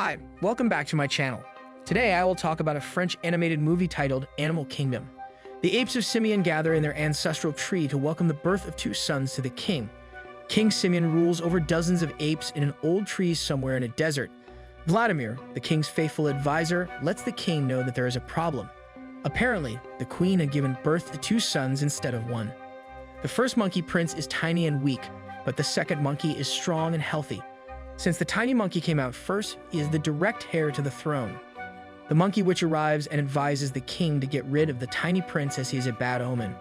Hi, welcome back to my channel. Today I will talk about a French animated movie titled Animal Kingdom. The apes of Simeon gather in their ancestral tree to welcome the birth of two sons to the king. King Simeon rules over dozens of apes in an old tree somewhere in a desert. Vladimir, the king's faithful advisor, lets the king know that there is a problem. Apparently, the queen had given birth to two sons instead of one. The first monkey prince is tiny and weak, but the second monkey is strong and healthy. Since the tiny monkey came out first, he is the direct heir to the throne. The monkey witch arrives and advises the king to get rid of the tiny prince as he is a bad omen.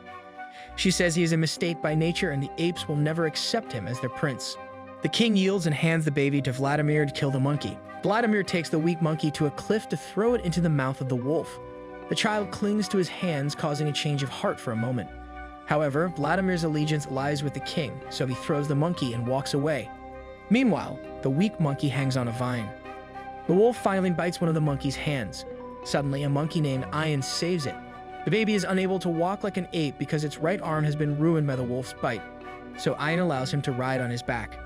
She says he is a mistake by nature and the apes will never accept him as their prince. The king yields and hands the baby to Vladimir to kill the monkey. Vladimir takes the weak monkey to a cliff to throw it into the mouth of the wolf. The child clings to his hands, causing a change of heart for a moment. However, Vladimir's allegiance lies with the king, so he throws the monkey and walks away. Meanwhile, the weak monkey hangs on a vine. The wolf finally bites one of the monkey's hands. Suddenly, a monkey named Ian saves it. The baby is unable to walk like an ape because its right arm has been ruined by the wolf's bite, so Ian allows him to ride on his back.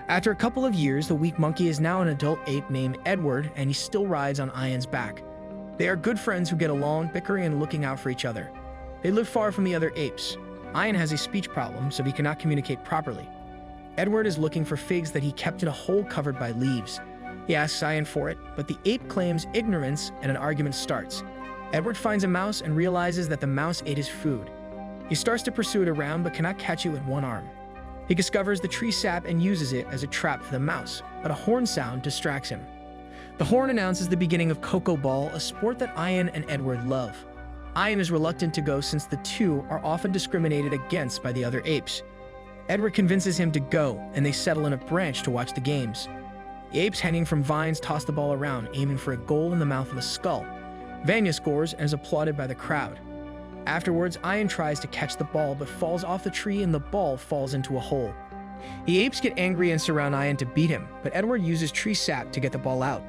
After a couple of years, the weak monkey is now an adult ape named Edward, and he still rides on Ian's back. They are good friends who get along, bickering and looking out for each other. They live far from the other apes. Ian has a speech problem, so he cannot communicate properly. Edward is looking for figs that he kept in a hole covered by leaves. He asks Ian for it, but the ape claims ignorance and an argument starts. Edward finds a mouse and realizes that the mouse ate his food. He starts to pursue it around but cannot catch it with one arm. He discovers the tree sap and uses it as a trap for the mouse, but a horn sound distracts him. The horn announces the beginning of Coco Ball, a sport that Ian and Edward love. Ian is reluctant to go since the two are often discriminated against by the other apes. Edward convinces him to go, and they settle in a branch to watch the games. The apes hanging from vines toss the ball around, aiming for a goal in the mouth of a skull. Vanya scores and is applauded by the crowd. Afterwards, Ian tries to catch the ball but falls off the tree and the ball falls into a hole. The apes get angry and surround Ian to beat him, but Edward uses tree sap to get the ball out.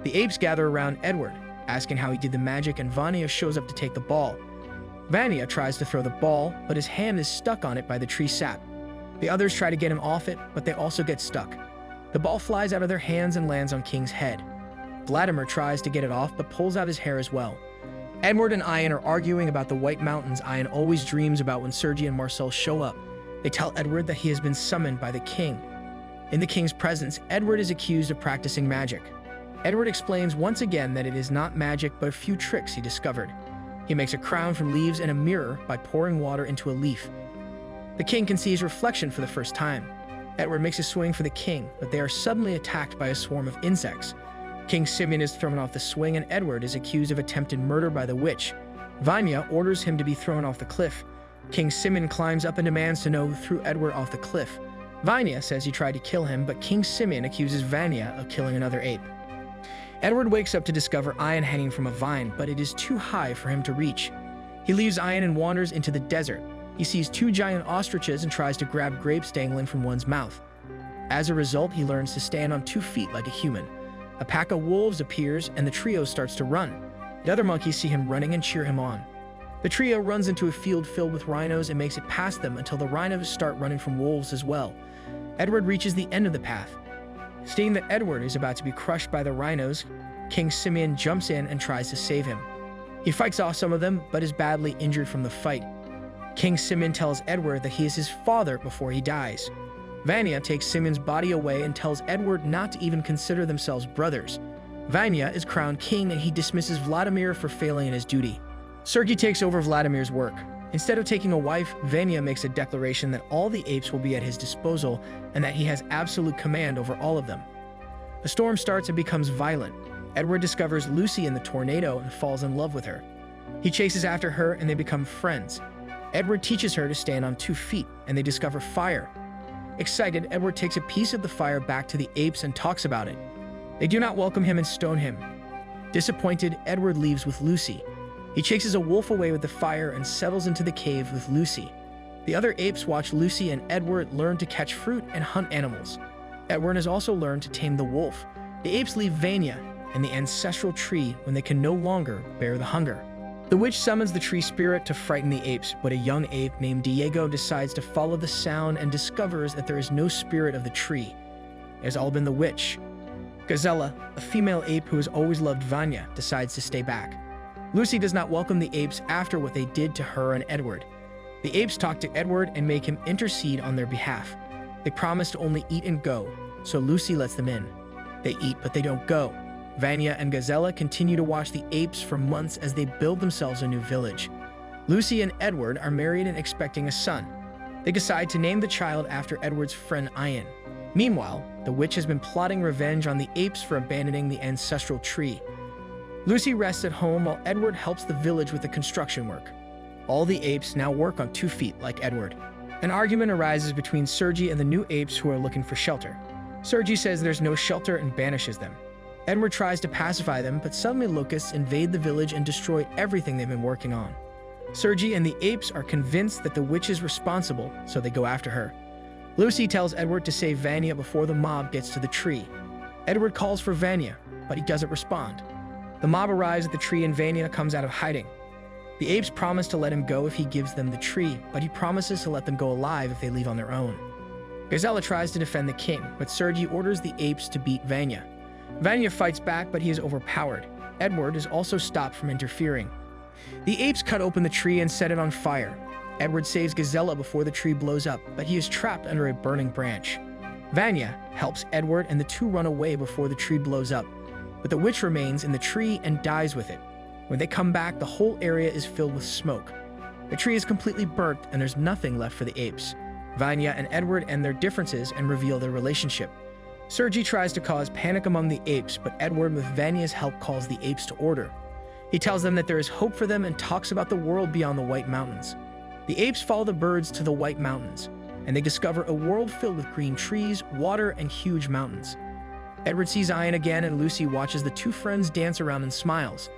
The apes gather around Edward, asking how he did the magic, and Vanya shows up to take the ball. Vanya tries to throw the ball, but his hand is stuck on it by the tree sap. The others try to get him off it, but they also get stuck. The ball flies out of their hands and lands on King's head. Vladimir tries to get it off, but pulls out his hair as well. Edward and Ian are arguing about the White Mountains Ian always dreams about when Sergi and Marcel show up. They tell Edward that he has been summoned by the king. In the king's presence, Edward is accused of practicing magic. Edward explains once again that it is not magic but a few tricks he discovered. He makes a crown from leaves and a mirror by pouring water into a leaf. The king can see his reflection for the first time. Edward makes a swing for the king, but they are suddenly attacked by a swarm of insects. King Simeon is thrown off the swing and Edward is accused of attempted murder by the witch. Vanya orders him to be thrown off the cliff. King Simeon climbs up and demands to know who threw Edward off the cliff. Vanya says he tried to kill him, but King Simeon accuses Vanya of killing another ape. Edward wakes up to discover Ian hanging from a vine, but it is too high for him to reach. He leaves Ian and wanders into the desert. He sees two giant ostriches and tries to grab grapes dangling from one's mouth. As a result, he learns to stand on 2 feet like a human. A pack of wolves appears and the trio starts to run. The other monkeys see him running and cheer him on. The trio runs into a field filled with rhinos and makes it past them until the rhinos start running from wolves as well. Edward reaches the end of the path. Seeing that Edward is about to be crushed by the rhinos, King Simeon jumps in and tries to save him. He fights off some of them, but is badly injured from the fight. King Simeon tells Edward that he is his father before he dies. Vanya takes Simeon's body away and tells Edward not to even consider themselves brothers. Vanya is crowned king and he dismisses Vladimir for failing in his duty. Sergi takes over Vladimir's work. Instead of taking a wife, Vanya makes a declaration that all the apes will be at his disposal and that he has absolute command over all of them. The storm starts and becomes violent. Edward discovers Lucy in the tornado and falls in love with her. He chases after her and they become friends. Edward teaches her to stand on 2 feet, and they discover fire. Excited, Edward takes a piece of the fire back to the apes and talks about it. They do not welcome him and stone him. Disappointed, Edward leaves with Lucy. He chases a wolf away with the fire and settles into the cave with Lucy. The other apes watch Lucy and Edward learn to catch fruit and hunt animals. Edward has also learned to tame the wolf. The apes leave Vanya and the ancestral tree when they can no longer bear the hunger. The witch summons the tree spirit to frighten the apes, but a young ape named Diego decides to follow the sound and discovers that there is no spirit of the tree. It has all been the witch. Gazella, a female ape who has always loved Vanya, decides to stay back. Lucy does not welcome the apes after what they did to her and Edward. The apes talk to Edward and make him intercede on their behalf. They promise to only eat and go, so Lucy lets them in. They eat, but they don't go. Vanya and Gazella continue to watch the apes for months as they build themselves a new village. Lucy and Edward are married and expecting a son. They decide to name the child after Edward's friend Ian. Meanwhile, the witch has been plotting revenge on the apes for abandoning the ancestral tree. Lucy rests at home while Edward helps the village with the construction work. All the apes now work on 2 feet like Edward. An argument arises between Sergi and the new apes who are looking for shelter. Sergi says there's no shelter and banishes them. Edward tries to pacify them, but suddenly locusts invade the village and destroy everything they've been working on. Sergi and the apes are convinced that the witch is responsible, so they go after her. Lucy tells Edward to save Vanya before the mob gets to the tree. Edward calls for Vanya, but he doesn't respond. The mob arrives at the tree and Vanya comes out of hiding. The apes promise to let him go if he gives them the tree, but he promises to let them go alive if they leave on their own. Gazella tries to defend the king, but Sergi orders the apes to beat Vanya. Vanya fights back, but he is overpowered. Edward is also stopped from interfering. The apes cut open the tree and set it on fire. Edward saves Gazella before the tree blows up, but he is trapped under a burning branch. Vanya helps Edward and the two run away before the tree blows up, but the witch remains in the tree and dies with it. When they come back, the whole area is filled with smoke. The tree is completely burnt and there's nothing left for the apes. Vanya and Edward end their differences and reveal their relationship. Sergi tries to cause panic among the apes, but Edward, with Vanya's help, calls the apes to order. He tells them that there is hope for them and talks about the world beyond the White Mountains. The apes follow the birds to the White Mountains, and they discover a world filled with green trees, water, and huge mountains. Edward sees Ian again, and Lucy watches the two friends dance around and smiles.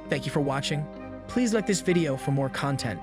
Thank you for watching. Please like this video for more content.